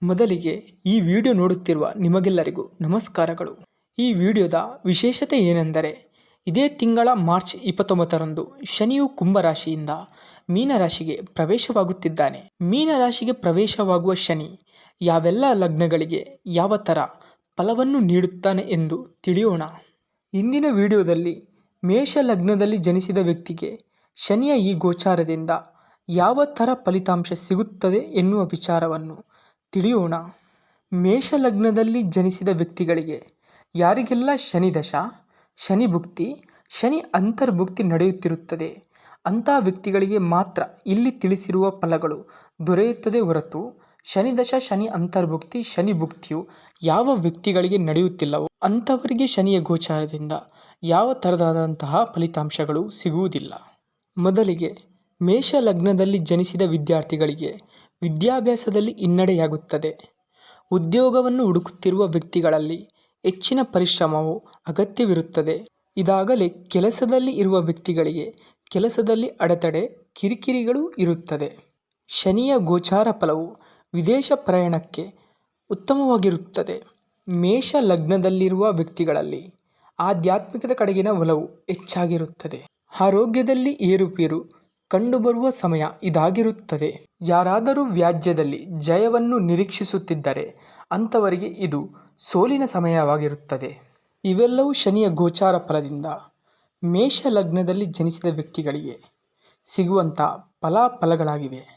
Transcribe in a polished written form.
ಮೊದಲಿಗೆ ಈ ವಿಡಿಯೋ ನೋಡುತ್ತಿರುವ ನಿಮಗೆಲ್ಲರಿಗೂ ನಮಸ್ಕಾರಗಳು. ಈ ವಿಡಿಯೋದ ವಿಶೇಷತೆ ಏನೆಂದರೆ, ಇದೇ ತಿಂಗಳ ಮಾರ್ಚ್ 29ರಂದು ಶನಿಯು ಕುಂಭರಾಶಿಯಿಂದ ಮೀನರಾಶಿಗೆ ಪ್ರವೇಶವಾಗುತ್ತಿದ್ದಾನೆ. ಮೀನರಾಶಿಗೆ ಪ್ರವೇಶವಾಗುವ ಶನಿ ಯಾವೆಲ್ಲ ಲಗ್ನಗಳಿಗೆ ಯಾವ ಥರ ಫಲವನ್ನು ನೀಡುತ್ತಾನೆ ಎಂದು ತಿಳಿಯೋಣ. ಇಂದಿನ ವಿಡಿಯೋದಲ್ಲಿ ಮೇಷ ಲಗ್ನದಲ್ಲಿ ಜನಿಸಿದ ವ್ಯಕ್ತಿಗೆ ಶನಿಯ ಈ ಗೋಚಾರದಿಂದ ಯಾವ ಥರ ಫಲಿತಾಂಶ ಸಿಗುತ್ತದೆ ಎನ್ನುವ ವಿಚಾರವನ್ನು ತಿಳಿಯೋಣ. ಮೇಷ ಲಗ್ನದಲ್ಲಿ ಜನಿಸಿದ ವ್ಯಕ್ತಿಗಳಿಗೆ ಯಾರಿಗೆಲ್ಲ ಶನಿ ದಶ, ಶನಿ ಭುಕ್ತಿ, ಶನಿ ಅಂತರ್ಭುಕ್ತಿ ನಡೆಯುತ್ತಿರುತ್ತದೆ ಅಂಥ ವ್ಯಕ್ತಿಗಳಿಗೆ ಮಾತ್ರ ಇಲ್ಲಿ ತಿಳಿಸಿರುವ ಫಲಗಳು ದೊರೆಯುತ್ತದೆ ಹೊರತು ಶನಿ ದಶ, ಶನಿ ಅಂತರ್ಭುಕ್ತಿ, ಶನಿ ಭುಕ್ತಿಯು ಯಾವ ವ್ಯಕ್ತಿಗಳಿಗೆ ನಡೆಯುತ್ತಿಲ್ಲವೋ ಅಂಥವರಿಗೆ ಶನಿಯ ಗೋಚಾರದಿಂದ ಯಾವ ಥರದಾದಂತಹ ಫಲಿತಾಂಶಗಳು ಸಿಗುವುದಿಲ್ಲ. ಮೊದಲಿಗೆ ಮೇಷ ಲಗ್ನದಲ್ಲಿ ಜನಿಸಿದ ವಿದ್ಯಾರ್ಥಿಗಳಿಗೆ ವಿದ್ಯಾಭ್ಯಾಸದಲ್ಲಿ ಹಿನ್ನಡೆಯಾಗುತ್ತದೆ. ಉದ್ಯೋಗವನ್ನು ಹುಡುಕುತ್ತಿರುವ ವ್ಯಕ್ತಿಗಳಲ್ಲಿ ಹೆಚ್ಚಿನ ಪರಿಶ್ರಮವು ಅಗತ್ಯವಿರುತ್ತದೆ. ಇದಾಗಲೇ ಕೆಲಸದಲ್ಲಿ ಇರುವ ವ್ಯಕ್ತಿಗಳಿಗೆ ಕೆಲಸದಲ್ಲಿ ಅಡೆತಡೆ, ಕಿರಿಕಿರಿಗಳು ಇರುತ್ತದೆ. ಶನಿಯ ಗೋಚಾರ ಫಲವು ವಿದೇಶ ಪ್ರಯಾಣಕ್ಕೆ ಉತ್ತಮವಾಗಿರುತ್ತದೆ. ಮೇಷ ಲಗ್ನದಲ್ಲಿರುವ ವ್ಯಕ್ತಿಗಳಲ್ಲಿ ಆಧ್ಯಾತ್ಮಿಕದ ಕಡೆಗಿನ ಒಲವು ಹೆಚ್ಚಾಗಿರುತ್ತದೆ. ಆರೋಗ್ಯದಲ್ಲಿ ಏರುಪೇರು ಕಂಡುಬರುವ ಸಮಯ ಇದಾಗಿರುತ್ತದೆ. ಯಾರಾದರೂ ವ್ಯಾಜ್ಯದಲ್ಲಿ ಜಯವನ್ನು ನಿರೀಕ್ಷಿಸುತ್ತಿದ್ದರೆ ಅಂಥವರಿಗೆ ಇದು ಸೋಲಿನ ಸಮಯವಾಗಿರುತ್ತದೆ. ಇವೆಲ್ಲವೂ ಶನಿಯ ಗೋಚಾರ ಫಲದಿಂದ ಮೇಷ ಲಗ್ನದಲ್ಲಿ ಜನಿಸಿದ ವ್ಯಕ್ತಿಗಳಿಗೆ ಸಿಗುವಂಥ ಫಲಾಫಲಗಳಾಗಿವೆ.